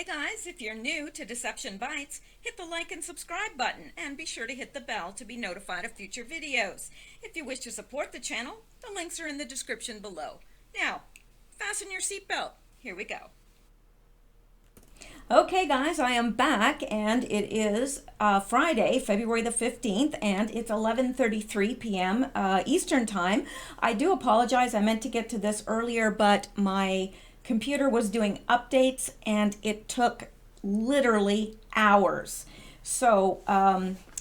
Hey guys, if you're new to Deception Bytes, hit the like and subscribe button and be sure to hit the bell to be notified of future videos. If you wish to support the channel, the links are in the description below. Now, fasten your seatbelt. Here we go. Okay guys, I am back and it is Friday, February the 15th, and it's 11:33 p.m. Eastern Time. I do apologize, I meant to get to this earlier, but my computer was doing updates and it took literally hours. So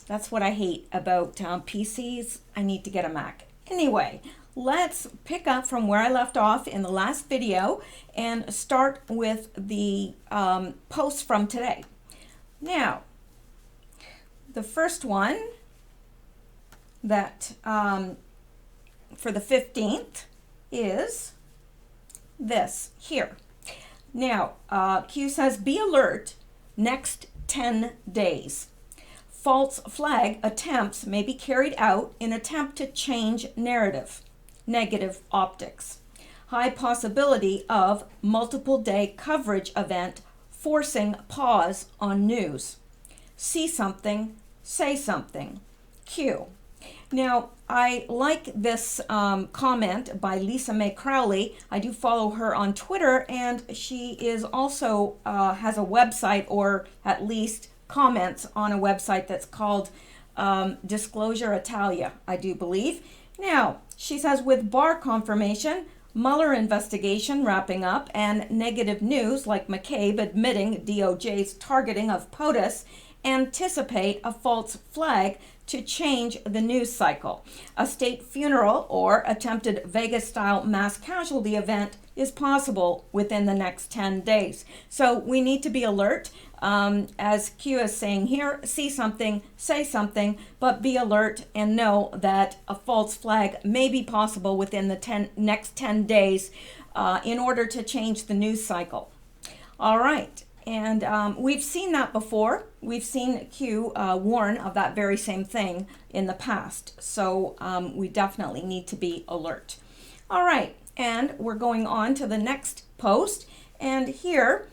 that's what I hate about PCs. I need to get a Mac. Anyway, let's pick up from where I left off in the last video and start with the posts from today. Now, the first one that for the 15th is this here. Now, Q says, be alert next 10 days. False flag attempts may be carried out in attempt to change narrative. Negative optics. High possibility of multiple day coverage event forcing pause on news. See something, say something. Q. Now, I like this comment by Lisa Mae Crowley. I do follow her on Twitter, and she is also has a website, or at least comments on a website that's called Disclosure Italia, I do believe. Now, she says, with Barr confirmation, Mueller investigation wrapping up, and negative news like McCabe admitting DOJ's targeting of POTUS, anticipate a false flag to change the news cycle. A state funeral or attempted Vegas-style mass casualty event is possible within the next 10 days. So we need to be alert. As Q is saying here, see something, say something, but be alert and know that a false flag may be possible within the next 10 days in order to change the news cycle. All right. And we've seen that before. We've seen Q warn of that very same thing in the past. So we definitely need to be alert. All right, and we're going on to the next post. And here,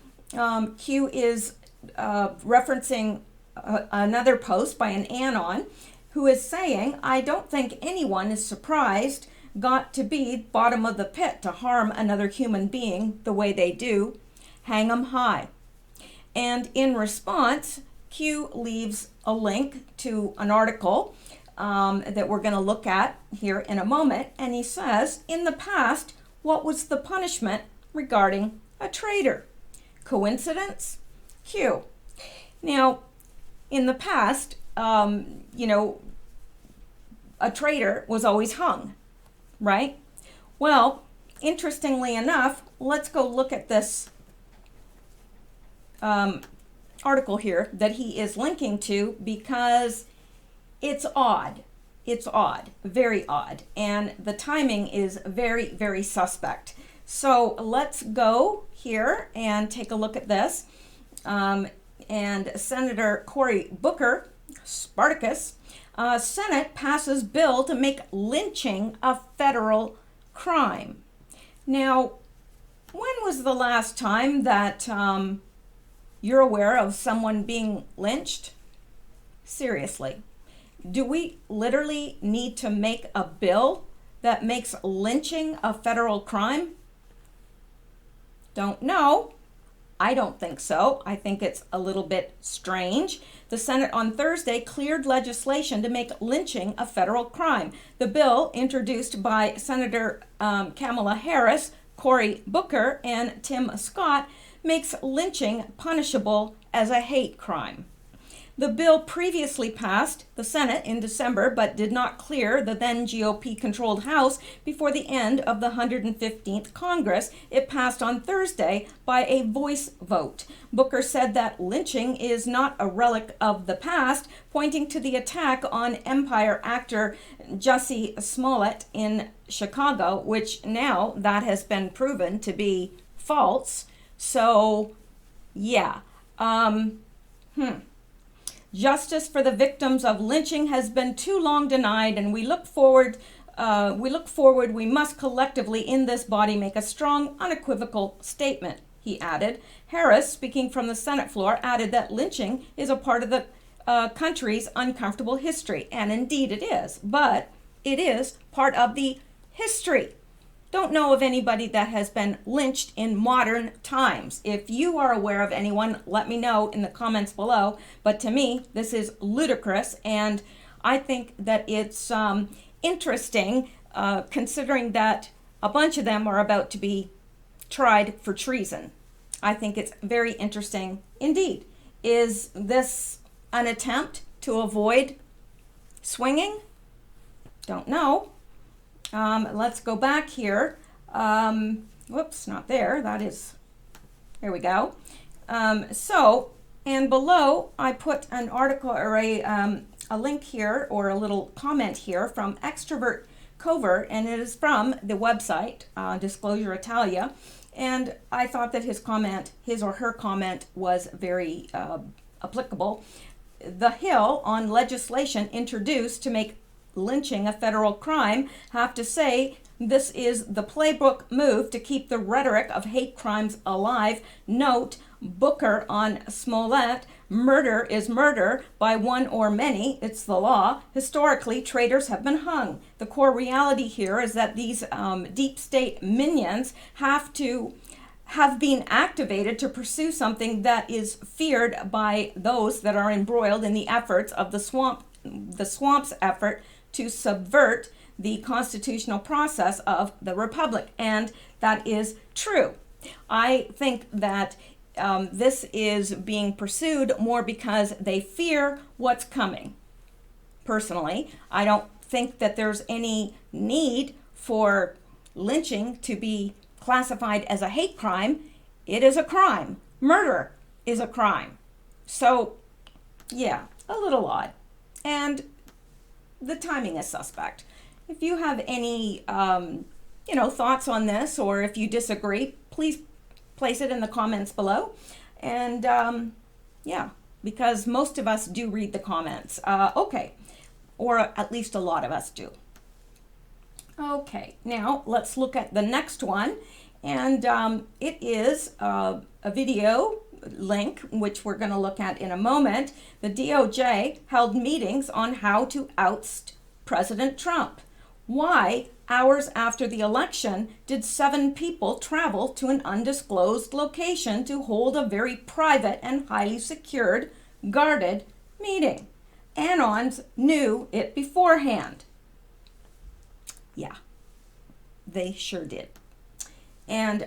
Q is referencing another post by an anon who is saying, I don't think anyone is surprised got to be bottom of the pit to harm another human being the way they do. Hang 'em high. And in response, Q leaves a link to an article that we're going to look at here in a moment. And he says, in the past, what was the punishment regarding a traitor? Coincidence? Q. Now, in the past, a traitor was always hung, right? Well, interestingly enough, let's go look at this article here that he is linking to, because it's odd. It's odd, very odd, and the timing is very, very suspect. So let's go here and take a look at this. And Senator Cory Booker, Spartacus, Senate passes bill to make lynching a federal crime. Now, when was the last time that you're aware of someone being lynched? Seriously. Do we literally need to make a bill that makes lynching a federal crime? Don't know. I don't think so. I think it's a little bit strange. The Senate on Thursday cleared legislation to make lynching a federal crime. The bill, introduced by Senator Kamala Harris, Cory Booker, and Tim Scott, makes lynching punishable as a hate crime. The bill previously passed the Senate in December, but did not clear the then GOP-controlled House before the end of the 115th Congress. It passed on Thursday by a voice vote. Booker said that lynching is not a relic of the past, pointing to the attack on Empire actor Jussie Smollett in Chicago, which now that has been proven to be false. So, yeah. Justice for the victims of lynching has been too long denied, and we look forward we must collectively in this body make a strong, unequivocal statement, he added. Harris, speaking from the Senate floor, added that lynching is a part of the country's uncomfortable history. And indeed it is, but it is part of the history. Don't know of anybody that has been lynched in modern times. If you are aware of anyone, let me know in the comments below. But to me, this is ludicrous, and I think that it's interesting considering that a bunch of them are about to be tried for treason. I think it's very interesting indeed. Is this an attempt to avoid swinging? Don't know. Let's go back here. Whoops, not there. There we go. And below I put an article or a link here, or a little comment here from Extrovert Covert, and it is from the website Disclosure Italia. And I thought that his or her comment was very applicable. The Hill on legislation introduced to make lynching a federal crime have to say this is the playbook move to keep the rhetoric of hate crimes alive. Note Booker on Smollett, murder is murder by one or many, it's the law. Historically, traitors have been hung. The core reality here is that these deep state minions have been activated to pursue something that is feared by those that are embroiled in the efforts of the swamp's effort to subvert the constitutional process of the republic. And that is true. I think that this is being pursued more because they fear what's coming. Personally, I don't think that there's any need for lynching to be classified as a hate crime. It is a crime. Murder is a crime. So, yeah, a little odd. And the timing is suspect. If you have any, thoughts on this, or if you disagree, please place it in the comments below. And because most of us do read the comments. Okay, or at least a lot of us do. Okay, now let's look at the next one. And it is a video link, which we're going to look at in a moment. The DOJ held meetings on how to oust President Trump. Why, hours after the election, did 7 people travel to an undisclosed location to hold a very private and highly secured, guarded meeting? Anons knew it beforehand. Yeah, they sure did. And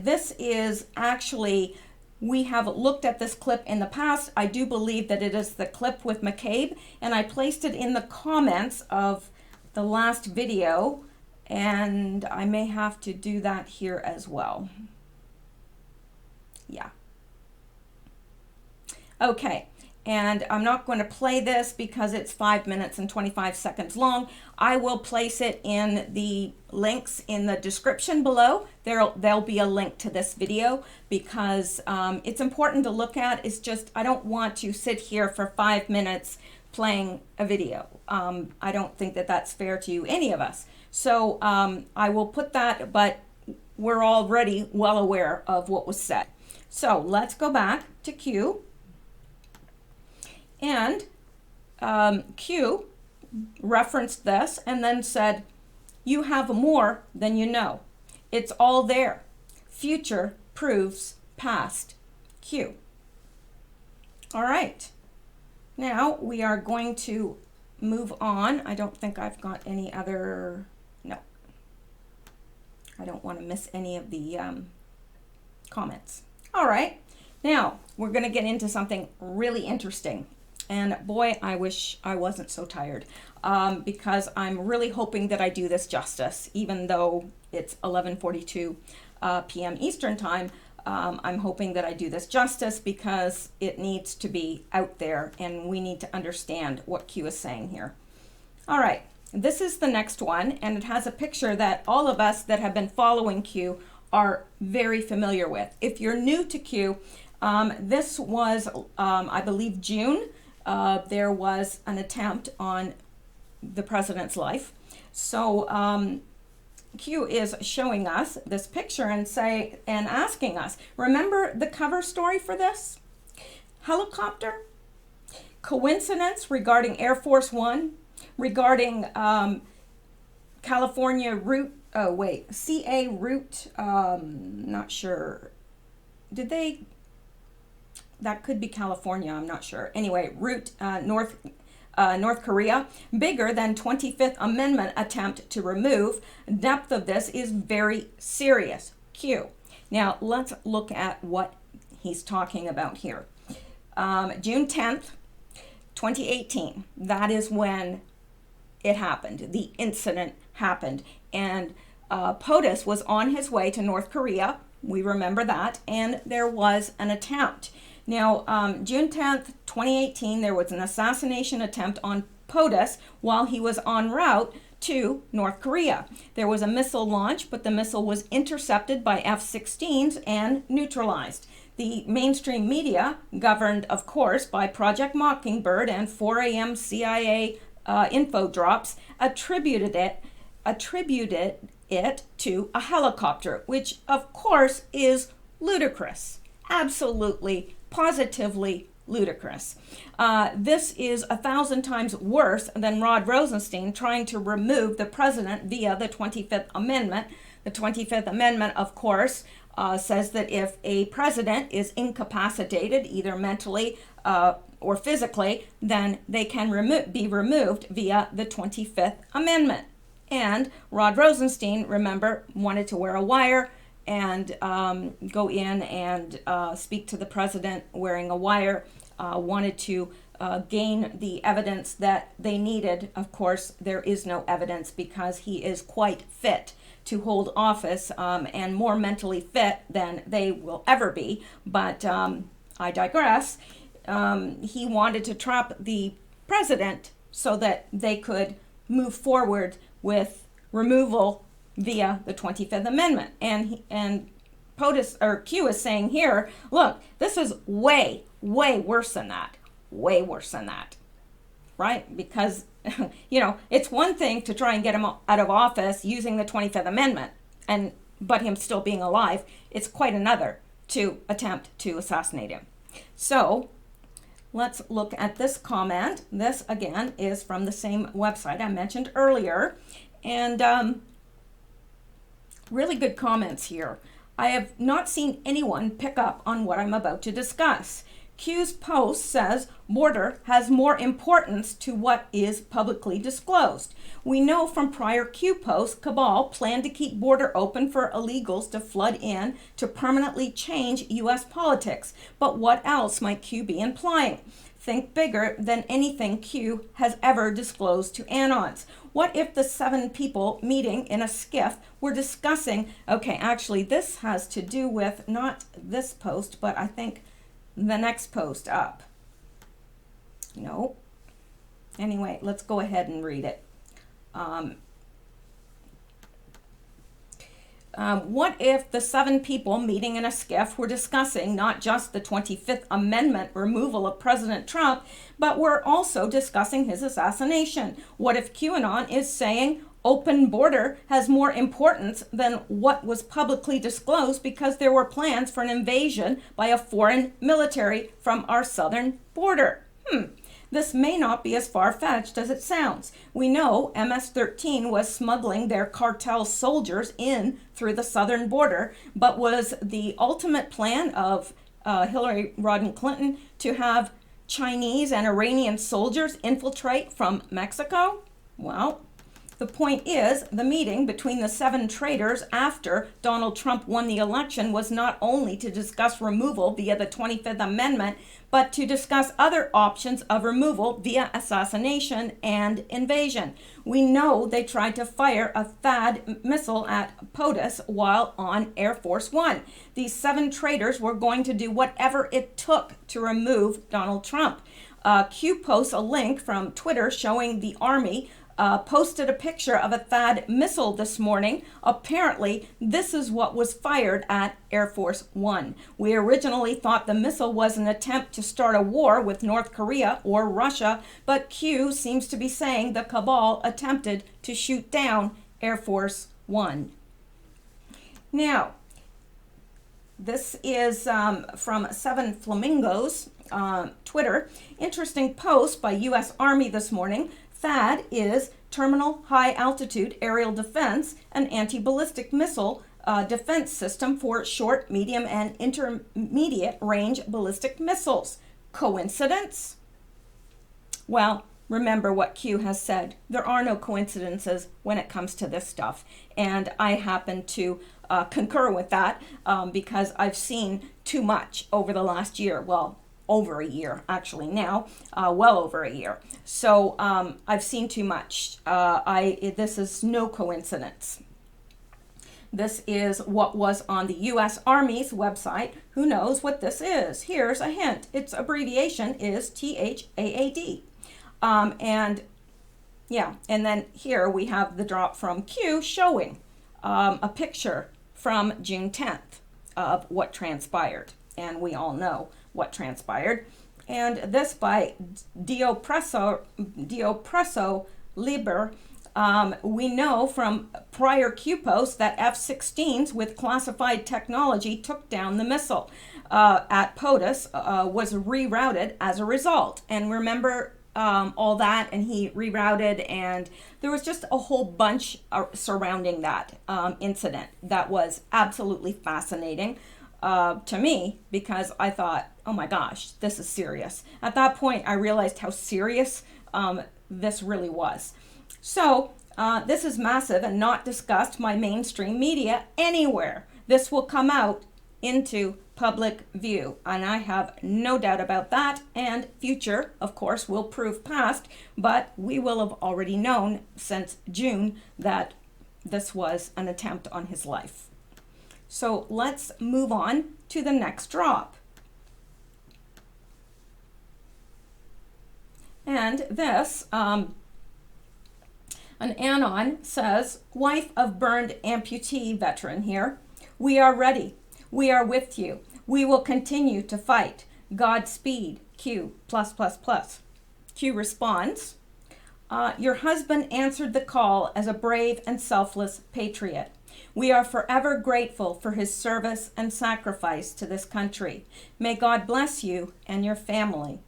this is actually, we have looked at this clip in the past. I do believe that it is the clip with McCabe, and I placed it in the comments of the last video, and I may have to do that here as well. Yeah. Okay. And I'm not going to play this because it's 5 minutes and 25 seconds long. I will place it in the links in the description below. There'll be a link to this video because it's important to look at. It's just, I don't want to sit here for 5 minutes playing a video. I don't think that that's fair to any of us. So I will put that, but we're already well aware of what was said. So let's go back to Q. And Q referenced this and then said, "You have more than you know. It's all there. Future proves past." Q. All right. Now we are going to move on. I don't think I've got any other, no. I don't want to miss any of the comments. All right. Now we're going to get into something really interesting. And boy, I wish I wasn't so tired because I'm really hoping that I do this justice, even though it's 11:42 p.m. Eastern time. I'm hoping that I do this justice because it needs to be out there and we need to understand what Q is saying here. All right, this is the next one, and it has a picture that all of us that have been following Q are very familiar with. If you're new to Q, this was, I believe, June. There was an attempt on the president's life. So Q is showing us this picture and asking us, remember the cover story for this? Helicopter? Coincidence regarding Air Force One? Regarding California route, CA route, not sure. That could be California, I'm not sure. Anyway, route North Korea, bigger than 25th Amendment attempt to remove. Depth of this is very serious. Q. Now, let's look at what he's talking about here. June 10th, 2018, that is when it happened. The incident happened. And POTUS was on his way to North Korea. We remember that. And there was an attempt. Now, June 10th, 2018, there was an assassination attempt on POTUS while he was en route to North Korea. There was a missile launch, but the missile was intercepted by F-16s and neutralized. The mainstream media, governed, of course, by Project Mockingbird and 4 a.m. CIA info drops, attributed it to a helicopter, which, of course, is ludicrous. Absolutely, positively ludicrous. This is 1,000 times worse than Rod Rosenstein trying to remove the president via the 25th Amendment. The 25th Amendment, of course, says that if a president is incapacitated, either mentally or physically, then they can be removed via the 25th Amendment. And Rod Rosenstein, remember, wanted to wear a wire and go in and speak to the president wearing a wire, wanted to gain the evidence that they needed. Of course, there is no evidence because he is quite fit to hold office and more mentally fit than they will ever be. But I digress. He wanted to trap the president so that they could move forward with removal via the 25th Amendment. And POTUS, or Q, is saying here, look, this is way, way worse than that. Way worse than that. Right? Because, it's one thing to try and get him out of office using the 25th Amendment, but him still being alive. It's quite another to attempt to assassinate him. So, let's look at this comment. This, again, is from the same website I mentioned earlier. And really good comments here. I have not seen anyone pick up on what I'm about to discuss. Q's post says border has more importance to what is publicly disclosed. We know from prior Q posts, cabal planned to keep border open for illegals to flood in to permanently change U.S. politics. But what else might Q be implying? Think bigger than anything Q has ever disclosed to Anons. What if the 7 people meeting in a skiff were discussing, okay, actually this has to do with not this post, but I think the next post up. No. Anyway, let's go ahead and read it. What if the 7 people meeting in a skiff were discussing not just the 25th Amendment removal of President Trump, but were also discussing his assassination? What if QAnon is saying open border has more importance than what was publicly disclosed because there were plans for an invasion by a foreign military from our southern border? This may not be as far-fetched as it sounds. We know MS-13 was smuggling their cartel soldiers in through the southern border, but was the ultimate plan of Hillary Rodham Clinton to have Chinese and Iranian soldiers infiltrate from Mexico? Well, the point is, the meeting between the 7 traitors after Donald Trump won the election was not only to discuss removal via the 25th Amendment, but to discuss other options of removal via assassination and invasion. We know they tried to fire a THAAD missile at POTUS while on Air Force One. These 7 traitors were going to do whatever it took to remove Donald Trump. Q posts a link from Twitter showing the Army posted a picture of a THAAD missile this morning. Apparently, this is what was fired at Air Force One. We originally thought the missile was an attempt to start a war with North Korea or Russia, but Q seems to be saying the cabal attempted to shoot down Air Force 1. Now, this is from 7 Flamingos, Twitter. Interesting post by U.S. Army this morning. THAAD is Terminal High Altitude Aerial Defense, an anti-ballistic missile defense system for short, medium, and intermediate range ballistic missiles. Coincidence? Well, remember what Q has said. There are no coincidences when it comes to this stuff. And I happen to concur with that because I've seen too much over the last year. Well, over a year actually now, well over a year. So I've seen too much. This is no coincidence. This is what was on the U.S. Army's website. Who knows what this is? Here's a hint. Its abbreviation is THAAD. And then here we have the drop from Q showing a picture from June 10th of what transpired. And we all know what transpired. And this by Diopresso Liber. We know from prior Q posts that F-16s with classified technology took down the missile at POTUS, was rerouted as a result. And remember all that, and he rerouted, and there was just a whole bunch surrounding that incident that was absolutely fascinating to me, because I thought, oh my gosh, this is serious. At that point, I realized how serious this really was. So this is massive and not discussed by mainstream media anywhere. This will come out into public view, and I have no doubt about that. And future, of course, will prove past, but we will have already known since June that this was an attempt on his life. So let's move on to the next drop. And this, an anon says, wife of burned amputee veteran here. We are ready. We are with you. We will continue to fight. Godspeed. Q+++. Q responds, your husband answered the call as a brave and selfless patriot. We are forever grateful for his service and sacrifice to this country. May God bless you and your family.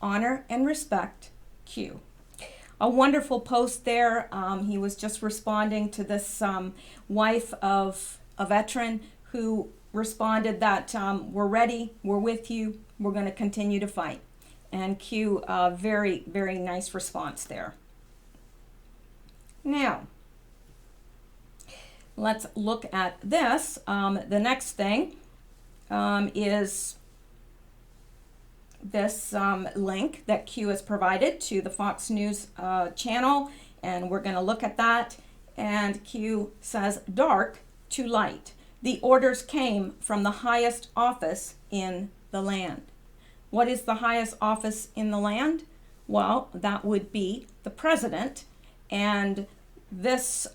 Honor and respect, Q. A wonderful post there. He was just responding to this wife of a veteran who responded that we're ready, we're with you, we're going to continue to fight. And Q, very, very nice response there. Now, let's look at this. The next thing is this link that Q has provided to the Fox News channel, and we're going to look at that. And Q says, dark to light. The orders came from the highest office in the land. What is the highest office in the land? Well, that would be the president, and this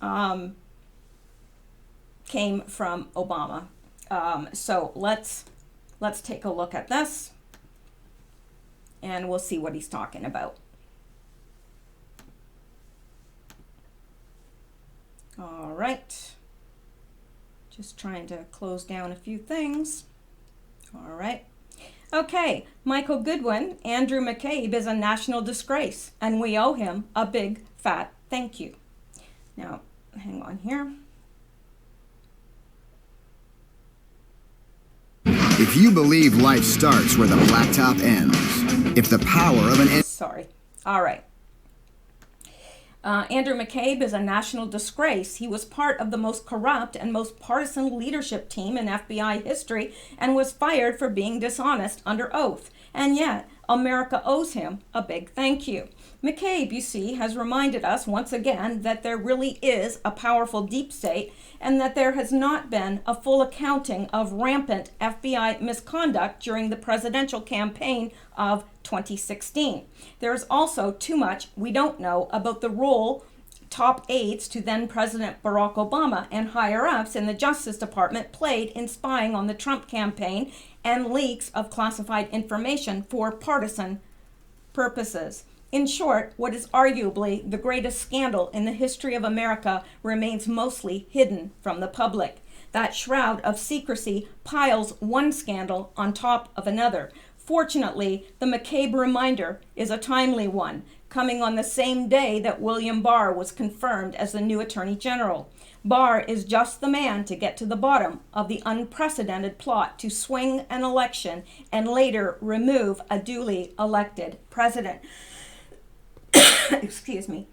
came from Obama. So let's take a look at this, and we'll see what he's talking about. All right. Just trying to close down a few things. All right. Okay, Michael Goodwin, Andrew McCabe is a national disgrace, and we owe him a big fat thank you. Now, hang on here. If you believe life starts where the blacktop ends, if the power of an... Sorry. All right. Andrew McCabe is a national disgrace. He was part of the most corrupt and most partisan leadership team in FBI history and was fired for being dishonest under oath. And yet, America owes him a big thank you. McCabe, you see, has reminded us once again that there really is a powerful deep state and that there has not been a full accounting of rampant FBI misconduct during the presidential campaign of 2016. There is also too much we don't know about the role top aides to then President Barack Obama and higher-ups in the Justice Department played in spying on the Trump campaign and leaks of classified information for partisan purposes. In short, what is arguably the greatest scandal in the history of America remains mostly hidden from the public. That shroud of secrecy piles one scandal on top of another. Fortunately, the McCabe reminder is a timely one, coming on the same day that William Barr was confirmed as the new Attorney General. Barr is just the man to get to the bottom of the unprecedented plot to swing an election and later remove a duly elected president. Excuse me.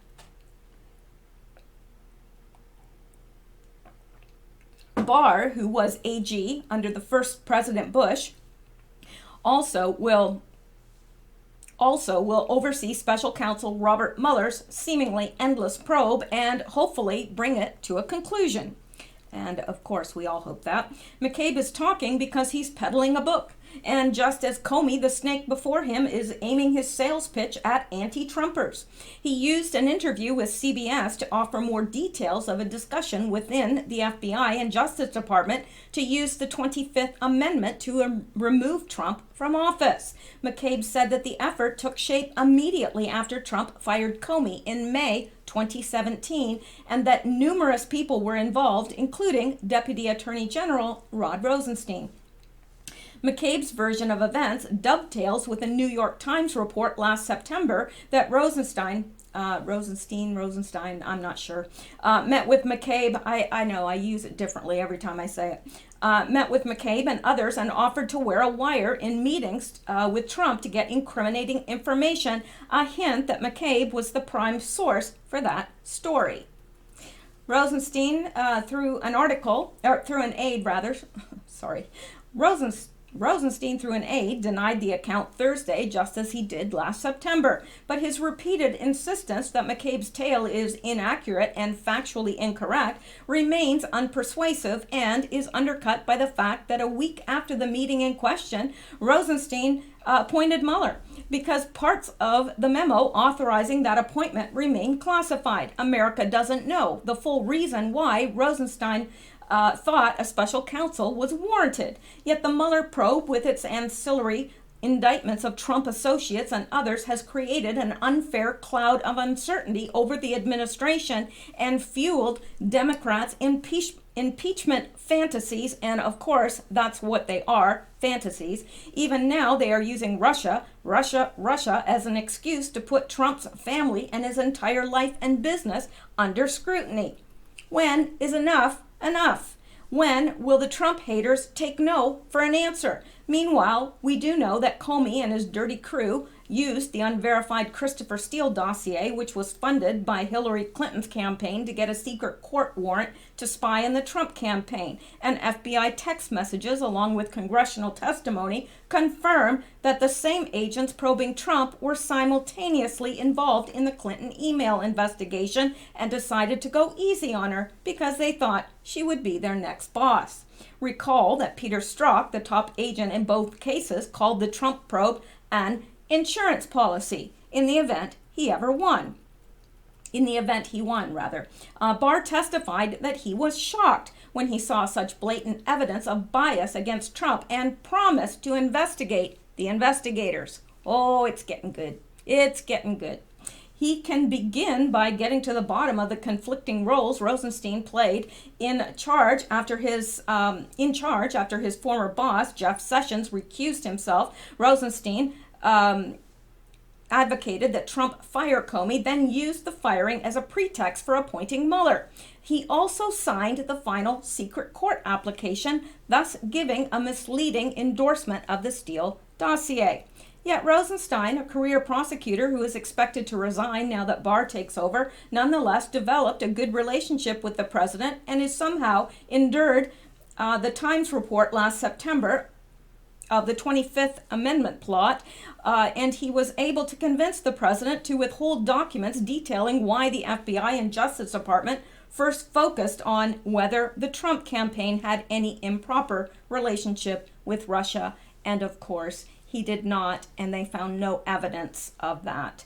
Barr, who was AG under the first President Bush, also will oversee Special Counsel Robert Mueller's seemingly endless probe and hopefully bring it to a conclusion. And of course, we all hope that. McCabe is talking because he's peddling a book. And just as Comey, the snake before him, is aiming his sales pitch at anti-Trumpers. He used an interview with CBS to offer more details of a discussion within the FBI and Justice Department to use the 25th Amendment to remove Trump from office. McCabe said that the effort took shape immediately after Trump fired Comey in May 2017, and that numerous people were involved, including Deputy Attorney General Rod Rosenstein. McCabe's version of events dovetails with a New York Times report last September that Rosenstein, I'm not sure, met with McCabe. I know, I use it differently every time I say it. Met with McCabe and others and offered to wear a wire in meetings with Trump to get incriminating information, a hint that McCabe was the prime source for that story. Rosenstein, through an aide, Rosenstein, through an aide, denied the account Thursday, just as he did last September. But his repeated insistence that McCabe's tale is inaccurate and factually incorrect remains unpersuasive and is undercut by the fact that a week after the meeting in question, Rosenstein appointed Mueller because parts of the memo authorizing that appointment remain classified. America doesn't know the full reason why Rosenstein thought a special counsel was warranted. Yet the Mueller probe, with its ancillary indictments of Trump associates and others, has created an unfair cloud of uncertainty over the administration and fueled Democrats' impeachment fantasies. And of course, that's what they are, fantasies. Even now, they are using Russia as an excuse to put Trump's family and his entire life and business under scrutiny. When is enough? Enough. When will the Trump haters take no for an answer? Meanwhile, we do know that Comey and his dirty crew used the unverified Christopher Steele dossier, which was funded by Hillary Clinton's campaign, to get a secret court warrant to spy on the Trump campaign. And FBI text messages, along with congressional testimony, confirm that the same agents probing Trump were simultaneously involved in the Clinton email investigation and decided to go easy on her because they thought she would be their next boss. Recall that Peter Strzok, the top agent in both cases, called the Trump probe an insurance policy in the event he won. Barr testified that he was shocked when he saw such blatant evidence of bias against Trump and promised to investigate the investigators. Oh, it's getting good. It's getting good. He can begin by getting to the bottom of the conflicting roles Rosenstein played in charge after his former boss, Jeff Sessions, recused himself. Rosenstein advocated that Trump fire Comey, then used the firing as a pretext for appointing Mueller. He also signed the final secret court application, thus giving a misleading endorsement of the Steele dossier. Yet Rosenstein, a career prosecutor who is expected to resign now that Barr takes over, nonetheless developed a good relationship with the president and is somehow endured the Times report last September of the 25th Amendment plot, and he was able to convince the president to withhold documents detailing why the FBI and Justice Department first focused on whether the Trump campaign had any improper relationship with Russia, and of course, he did not, and they found no evidence of that.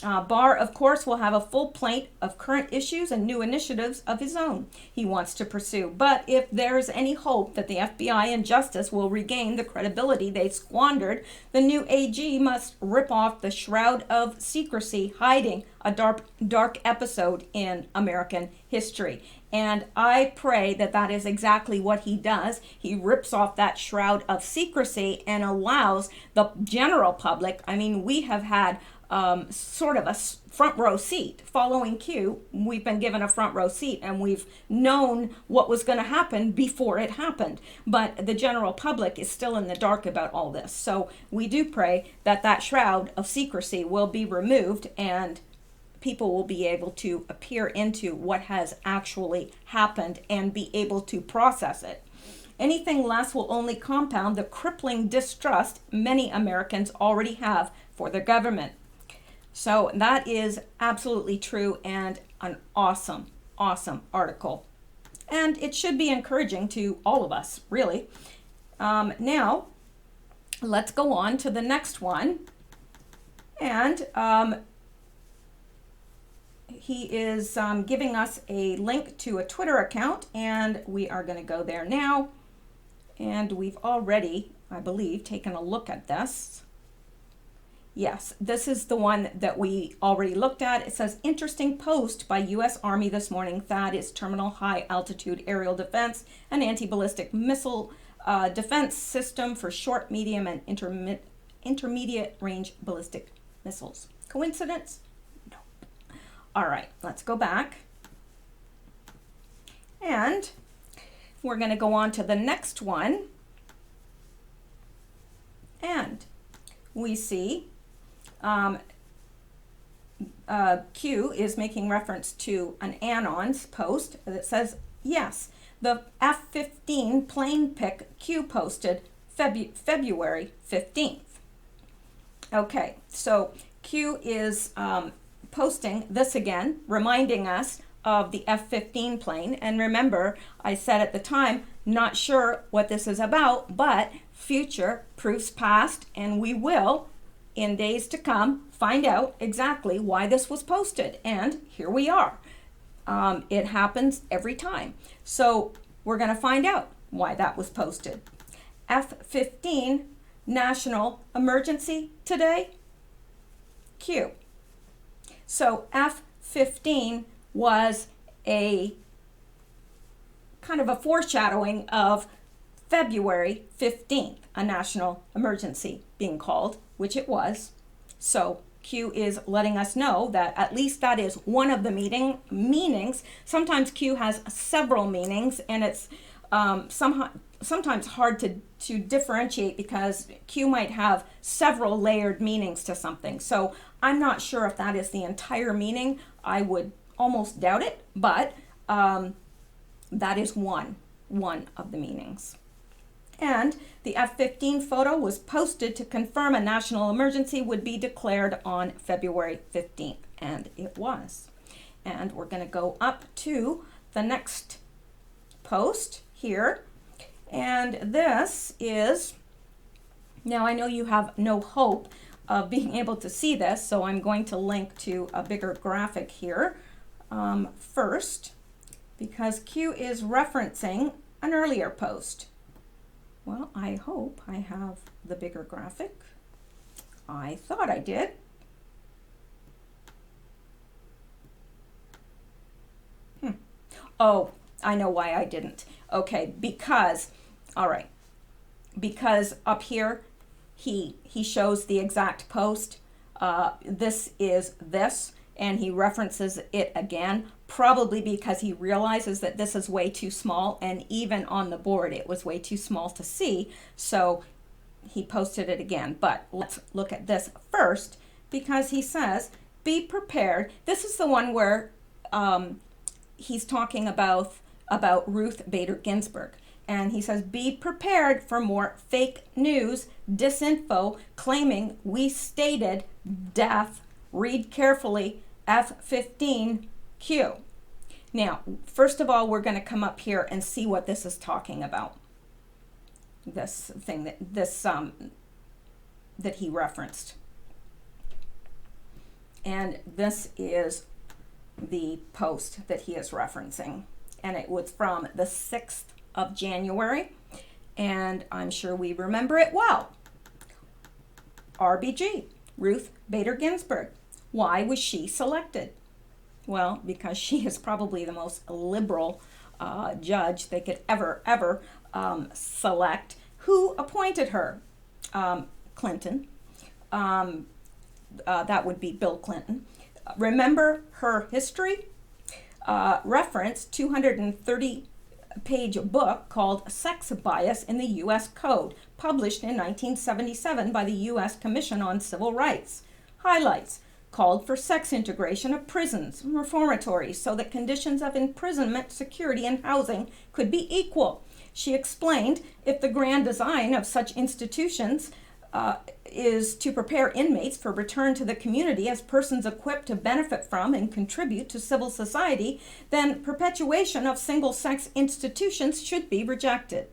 Barr, of course, will have a full plate of current issues and new initiatives of his own he wants to pursue. But if there's any hope that the FBI and justice will regain the credibility they squandered, the new AG must rip off the shroud of secrecy hiding a dark episode in American history. And I pray that that is exactly what he does. He rips off that shroud of secrecy and allows the general public, I mean, we have had sort of a front row seat following Q. We've been given a front row seat and we've known what was going to happen before it happened. But the general public is still in the dark about all this. So we do pray that that shroud of secrecy will be removed and people will be able to peer into what has actually happened and be able to process it. Anything less will only compound the crippling distrust many Americans already have for their government. So that is absolutely true and an awesome, awesome article. And it should be encouraging to all of us, really. Now, let's go on to the next one. And he is giving us a link to a Twitter account, and we are going to go there now. And we've already, I believe, taken a look at this. Yes, this is the one that we already looked at. It says, interesting post by U.S. Army this morning. THAAD is terminal high altitude aerial defense and anti-ballistic missile defense system for short, medium, and intermediate range ballistic missiles. Coincidence? Nope. All right, let's go back. And we're going to go on to the next one. And we see Q is making reference to an Anon's post that says, yes, the F-15 plane pic Q posted February 15th. Okay, so Q is posting this again, reminding us of the F-15 plane. And remember, I said at the time, not sure what this is about, but future proofs past, and we will, in days to come, find out exactly why this was posted. And here we are. It happens every time. So we're going to find out why that was posted. F-15 national emergency today? Q. So F-15 was a kind of a foreshadowing of February 15th, a national emergency being called, which it was. So Q is letting us know that at least that is one of the meanings. Sometimes Q has several meanings, and it's sometimes hard to differentiate because Q might have several layered meanings to something. So I'm not sure if that is the entire meaning. I would almost doubt it, but that is one of the meanings. And the F-15 photo was posted to confirm a national emergency would be declared on February 15th, and it was. And we're going to go up to the next post here, and this is, now I know you have no hope of being able to see this, so I'm going to link to a bigger graphic here first, because Q is referencing an earlier post. Well, I hope I have the bigger graphic. I thought I did. Oh, I know why I didn't. Okay, because, all right, because up here he shows the exact post. This is this, and he references it again, probably because he realizes that this is way too small, and even on the board it was way too small to see, so he posted it again. But let's look at this first, because he says, be prepared. This is the one where he's talking about Ruth Bader Ginsburg. And he says, be prepared for more fake news, disinfo, claiming we stated death. Read carefully, F-15Q. Now, first of all, we're going to come up here and see what this is talking about. This thing that he referenced. And this is the post that he is referencing. And it was from the 6th of January. And I'm sure we remember it well. RBG, Ruth Bader Ginsburg. Why was she selected? Well, because she is probably the most liberal judge they could ever select. Who appointed her? Clinton. That would be Bill Clinton. Remember her history? Reference 230-page book called Sex Bias in the U.S. Code, published in 1977 by the U.S. Commission on Civil Rights. Highlights: called for sex integration of prisons and reformatories so that conditions of imprisonment, security, and housing could be equal. She explained if the grand design of such institutions is to prepare inmates for return to the community as persons equipped to benefit from and contribute to civil society, then perpetuation of single-sex institutions should be rejected.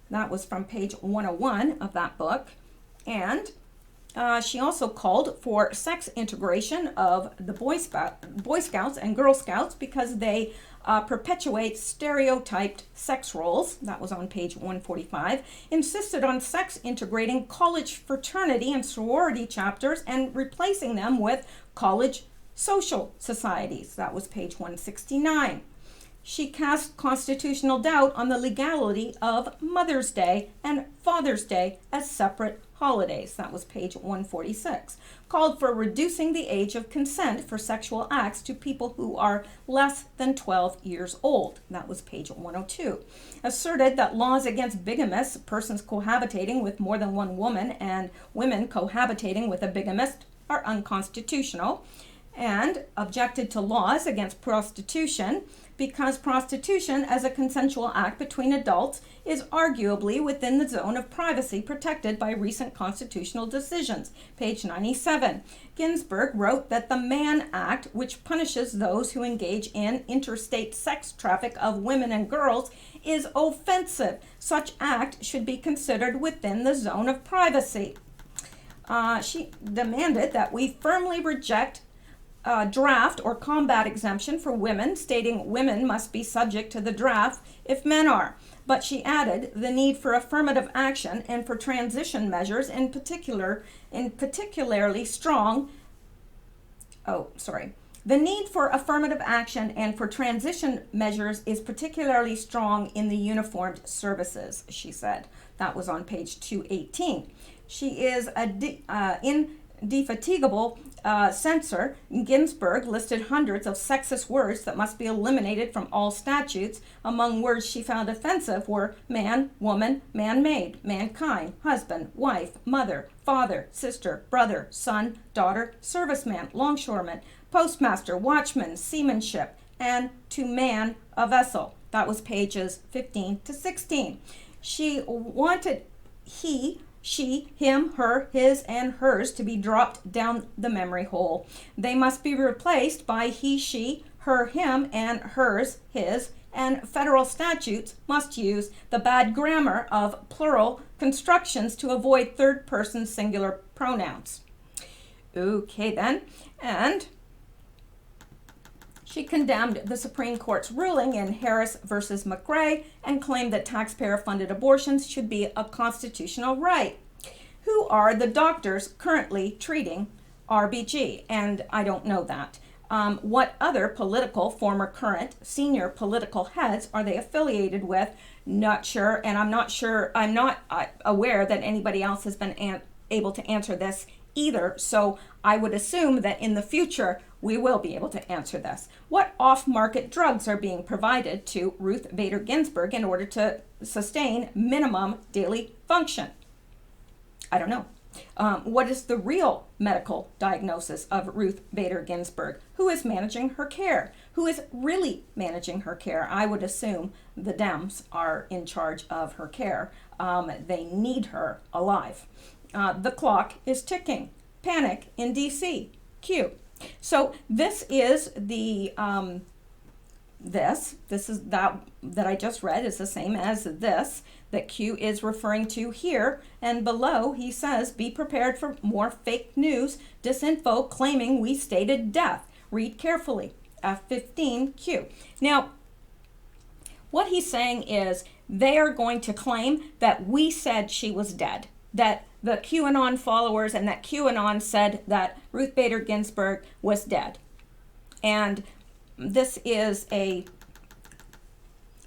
That was from page 101 of that book. And she also called for sex integration of the Boy Scouts and Girl Scouts because they perpetuate stereotyped sex roles. That was on page 145. Insisted on sex integrating college fraternity and sorority chapters and replacing them with college social societies. That was page 169. She cast constitutional doubt on the legality of Mother's Day and Father's Day as separate holidays. That was page 146. Called for reducing the age of consent for sexual acts to people who are less than 12 years old. That was page 102. Asserted that laws against bigamous, persons cohabitating with more than one woman, and women cohabitating with a bigamist are unconstitutional. And objected to laws against prostitution because prostitution as a consensual act between adults is arguably within the zone of privacy protected by recent constitutional decisions. Page 97. Ginsburg wrote that the Mann Act, which punishes those who engage in interstate sex traffic of women and girls, is offensive. Such act should be considered within the zone of privacy. She demanded that we firmly reject draft or combat exemption for women, stating women must be subject to the draft if men are. But she added the need for affirmative action and for transition measures the need for affirmative action and for transition measures is particularly strong in the uniformed services, she said. That was on page 218. She is indefatigable censor. Ginsburg listed hundreds of sexist words that must be eliminated from all statutes. Among words she found offensive were man, woman, man-made, mankind, husband, wife, mother, father, sister, brother, son, daughter, serviceman, longshoreman, postmaster, watchman, seamanship, and to man a vessel. That was pages 15 to 16. She wanted he, she, him, her, his, and hers to be dropped down the memory hole. They must be replaced by he, she, her, him, and hers, his, and federal statutes must use the bad grammar of plural constructions to avoid third-person singular pronouns. Okay then, and she condemned the Supreme Court's ruling in Harris versus McRae and claimed that taxpayer-funded abortions should be a constitutional right. Who are the doctors currently treating RBG? And I don't know that. What other political, former, current, senior political heads are they affiliated with? Not sure, and I'm not aware that anybody else has been able to answer this either, so I would assume that in the future we will be able to answer this. What off-market drugs are being provided to Ruth Bader Ginsburg in order to sustain minimum daily function? I don't know. What is the real medical diagnosis of Ruth Bader Ginsburg? Who is managing her care? Who is really managing her care? I would assume the Dems are in charge of her care. They need her alive. The clock is ticking. Panic in DC. Q. So this is the this is that I just read is the same as this that Q is referring to here. And below he says, be prepared for more fake news, disinfo claiming we stated death. Read carefully. F15Q. Now, what he's saying is they are going to claim that we said she was dead, that the QAnon followers and that QAnon said that Ruth Bader Ginsburg was dead. And this is a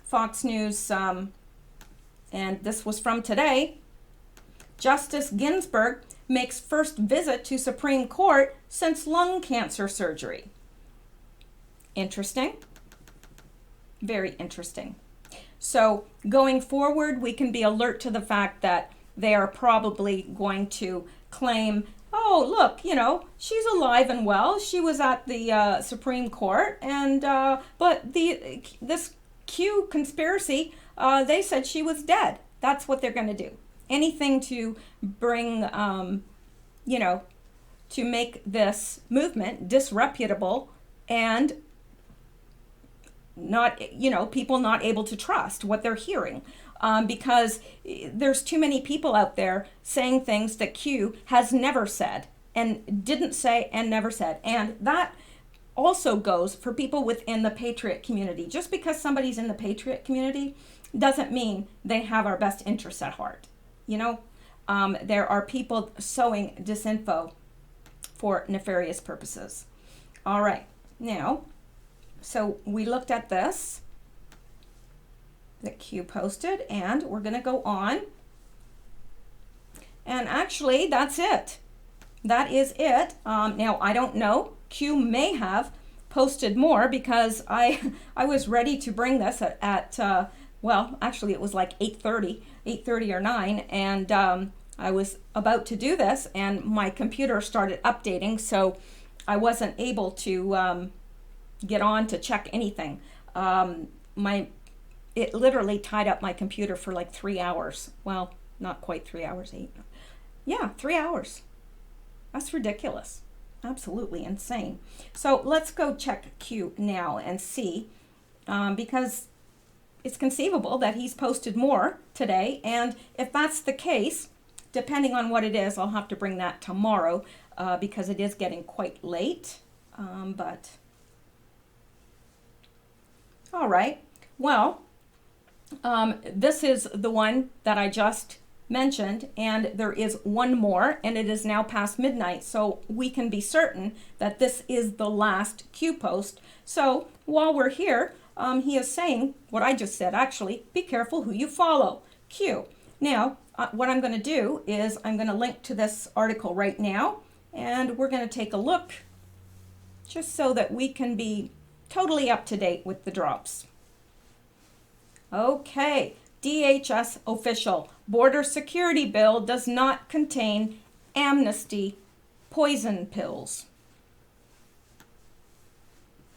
Fox News, and this was from today. Justice Ginsburg makes first visit to Supreme Court since lung cancer surgery. Interesting. Very interesting. So going forward, we can be alert to the fact that they are probably going to claim, oh, look, you know, she's alive and well. She was at the Supreme Court, and but this Q conspiracy, they said she was dead. That's what they're going to do. Anything to bring, you know, to make this movement disreputable and not, you know, people not able to trust what they're hearing. Because there's too many people out there saying things that Q has never said and didn't say and never said. And that also goes for people within the Patriot community. Just because somebody's in the Patriot community doesn't mean they have our best interests at heart. You know, there are people sowing disinfo for nefarious purposes. All right, now, so we looked at this that Q posted, and we're going to go on. And actually, that's it. That is it. Now, I don't know. Q may have posted more because I was ready to bring this at well, actually, it was like 8:30 or 9, and I was about to do this, and my computer started updating, so I wasn't able to get on to check anything. It literally tied up my computer for like 3 hours. Well, not quite 3 hours, 8. Yeah, 3 hours. That's ridiculous. Absolutely insane. So let's go check Q now and see, because it's conceivable that he's posted more today. And if that's the case, depending on what it is, I'll have to bring that tomorrow because it is getting quite late. But all right. Well, this is the one that I just mentioned, and there is one more, and it is now past midnight, so we can be certain that this is the last Q post. So while we're here, he is saying what I just said. Actually, be careful who you follow. Q. Now, what I'm going to do is I'm going to link to this article right now, and we're going to take a look just so that we can be totally up to date with the drops. Okay, DHS official. Border security bill does not contain amnesty poison pills.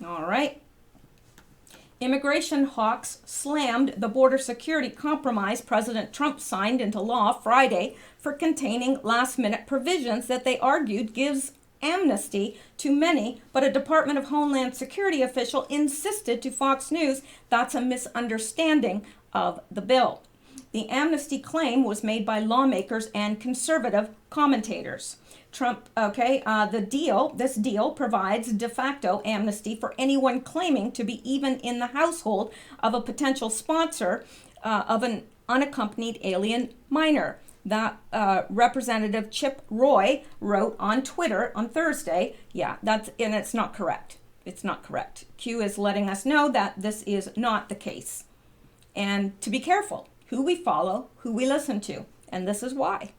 All right. Immigration hawks slammed the border security compromise President Trump signed into law Friday for containing last-minute provisions that they argued gives amnesty to many, but a Department of Homeland Security official insisted to Fox News that's a misunderstanding of the bill. The amnesty claim was made by lawmakers and conservative commentators. This deal provides de facto amnesty for anyone claiming to be even in the household of a potential sponsor of an unaccompanied alien minor. That Representative Chip Roy wrote on Twitter on Thursday. Yeah, and it's not correct. It's not correct. Q is letting us know that this is not the case. And to be careful who we follow, who we listen to, and this is why.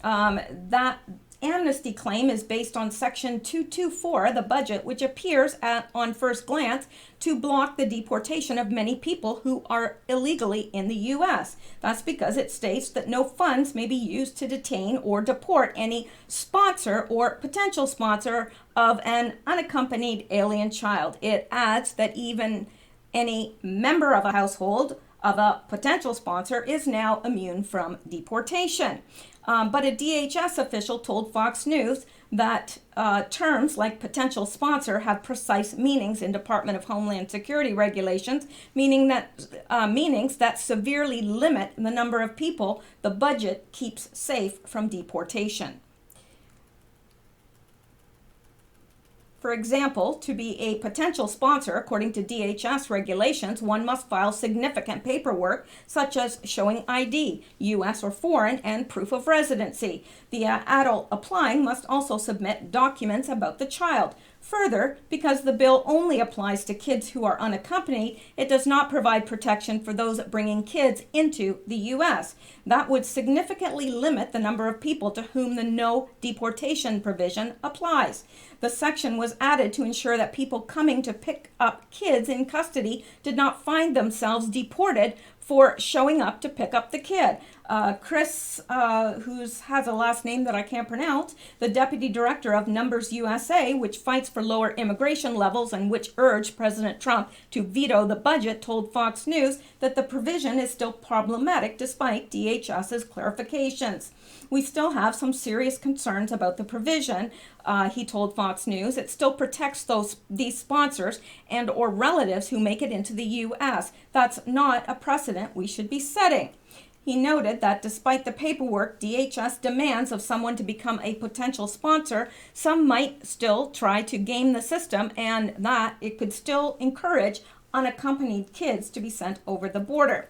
That amnesty claim is based on Section 224 of the budget, which appears on first glance to block the deportation of many people who are illegally in the U.S. That's because it states that no funds may be used to detain or deport any sponsor or potential sponsor of an unaccompanied alien child. It adds that even any member of a household of a potential sponsor is now immune from deportation. But a DHS official told Fox News that terms like potential sponsor have precise meanings in Department of Homeland Security regulations, meanings that severely limit the number of people the budget keeps safe from deportation. For example, to be a potential sponsor, according to DHS regulations, one must file significant paperwork such as showing ID, U.S. or foreign, and proof of residency. The adult applying must also submit documents about the child. Further, because the bill only applies to kids who are unaccompanied, it does not provide protection for those bringing kids into the U.S. That would significantly limit the number of people to whom the no deportation provision applies. The section was added to ensure that people coming to pick up kids in custody did not find themselves deported for showing up to pick up the kid. Chris, who has a last name that I can't pronounce, the deputy director of Numbers USA, which fights for lower immigration levels and which urged President Trump to veto the budget, told Fox News that the provision is still problematic despite DHS's clarifications. We still have some serious concerns about the provision, he told Fox News. It still protects these sponsors and or relatives who make it into the U.S. That's not a precedent we should be setting. He noted that despite the paperwork DHS demands of someone to become a potential sponsor, some might still try to game the system and that it could still encourage unaccompanied kids to be sent over the border.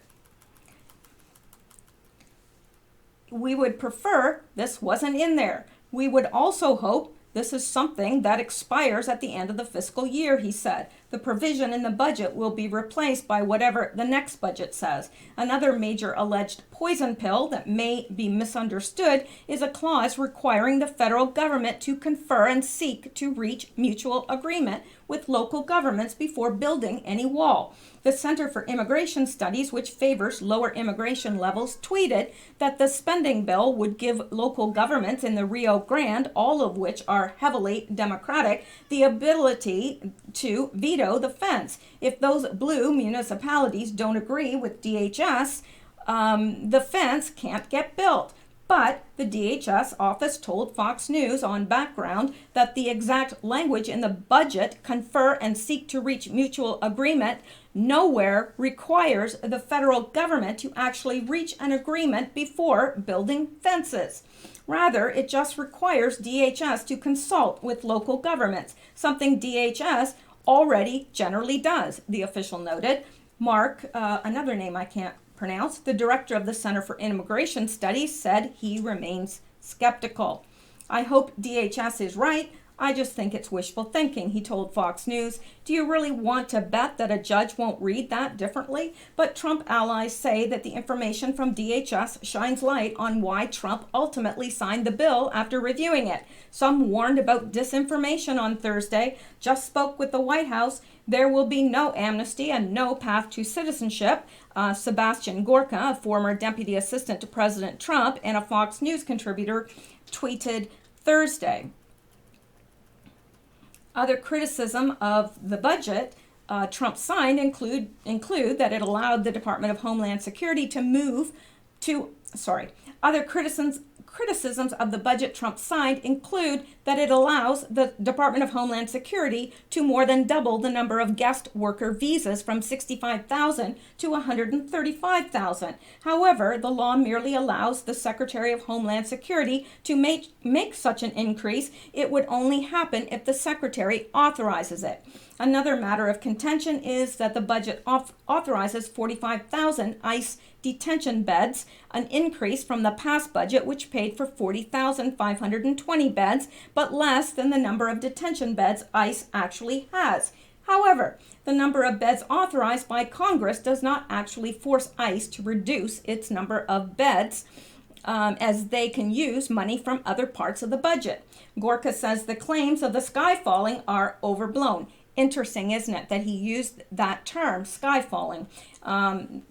We would prefer this wasn't in there. We would also hope this is something that expires at the end of the fiscal year, he said. The provision in the budget will be replaced by whatever the next budget says. Another major alleged poison pill that may be misunderstood is a clause requiring the federal government to confer and seek to reach mutual agreement with local governments before building any wall. The Center for Immigration Studies, which favors lower immigration levels, tweeted that the spending bill would give local governments in the Rio Grande, all of which are heavily Democratic, the ability to veto the fence. If those blue municipalities don't agree with DHS, the fence can't get built. But the DHS office told Fox News on background that the exact language in the budget, confer and seek to reach mutual agreement, nowhere requires the federal government to actually reach an agreement before building fences. Rather, it just requires DHS to consult with local governments, something DHS already generally does, the official noted. Mark, another name I can't pronounce, the director of the Center for Immigration Studies, said he remains skeptical. I hope DHS is right. I just think it's wishful thinking, he told Fox News. Do you really want to bet that a judge won't read that differently? But Trump allies say that the information from DHS shines light on why Trump ultimately signed the bill after reviewing it. Some warned about disinformation on Thursday, just spoke with the White House. There will be no amnesty and no path to citizenship. Sebastian Gorka, a former deputy assistant to President Trump and a Fox News contributor, tweeted Thursday. Other criticism of the budget Trump signed include that it allowed the Department of Homeland Security to move to, other criticisms of the budget Trump signed include that it allows the Department of Homeland Security to more than double the number of guest worker visas from 65,000 to 135,000. However, the law merely allows the Secretary of Homeland Security to make such an increase. It would only happen if the Secretary authorizes it. Another matter of contention is that the budget authorizes 45,000 ICE detention beds, an increase from the past budget which paid for 40,520 beds, but less than the number of detention beds ICE actually has. However, the number of beds authorized by Congress does not actually force ICE to reduce its number of beds, as they can use money from other parts of the budget. Gorka says the claims of the sky falling are overblown. Interesting, isn't it, that he used that term, sky falling. And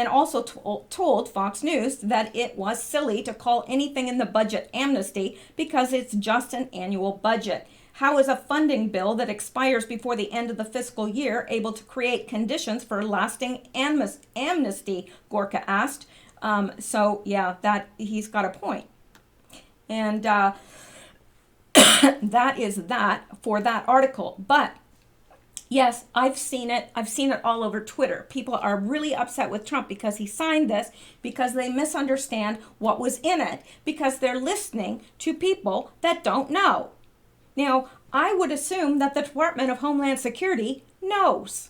also told Fox News that it was silly to call anything in the budget amnesty because it's just an annual budget. How is a funding bill that expires before the end of the fiscal year able to create conditions for lasting amnesty? Gorka asked. So yeah, that he's got a point. And that is that for that article. But yes, I've seen it. I've seen it all over Twitter. People are really upset with Trump because he signed this, because they misunderstand what was in it, because they're listening to people that don't know. Now, I would assume that the Department of Homeland Security knows.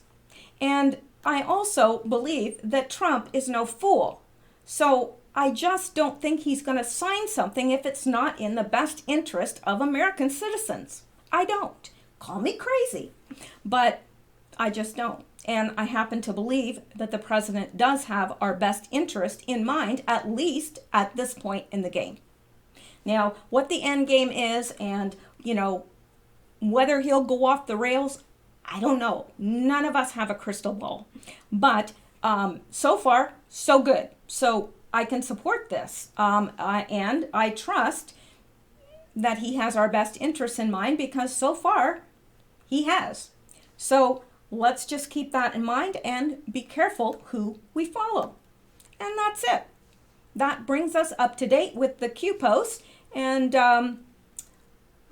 And I also believe that Trump is no fool. So I just don't think he's going to sign something if it's not in the best interest of American citizens. I don't. Call me crazy, but I just don't. And I happen to believe that the president does have our best interest in mind, at least at this point in the game. Now, what the end game is and, whether he'll go off the rails, I don't know. None of us have a crystal ball. But so far, so good. So I can support this. And I trust that he has our best interests in mind, because so far he has. So let's just keep that in mind and be careful who we follow. And that's it. That brings us up to date with the Q post. And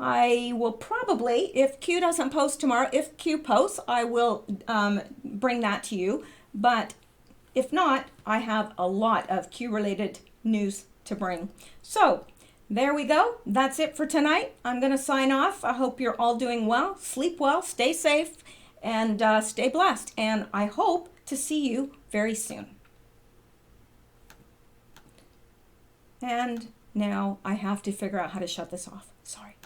I will probably, if Q doesn't post tomorrow, if Q posts, I will bring that to you. But if not, I have a lot of Q-related news to bring. So there we go. That's it for tonight. I'm going to sign off. I hope you're all doing well. Sleep well, stay safe, and stay blessed. And I hope to see you very soon. And now I have to figure out how to shut this off. Sorry.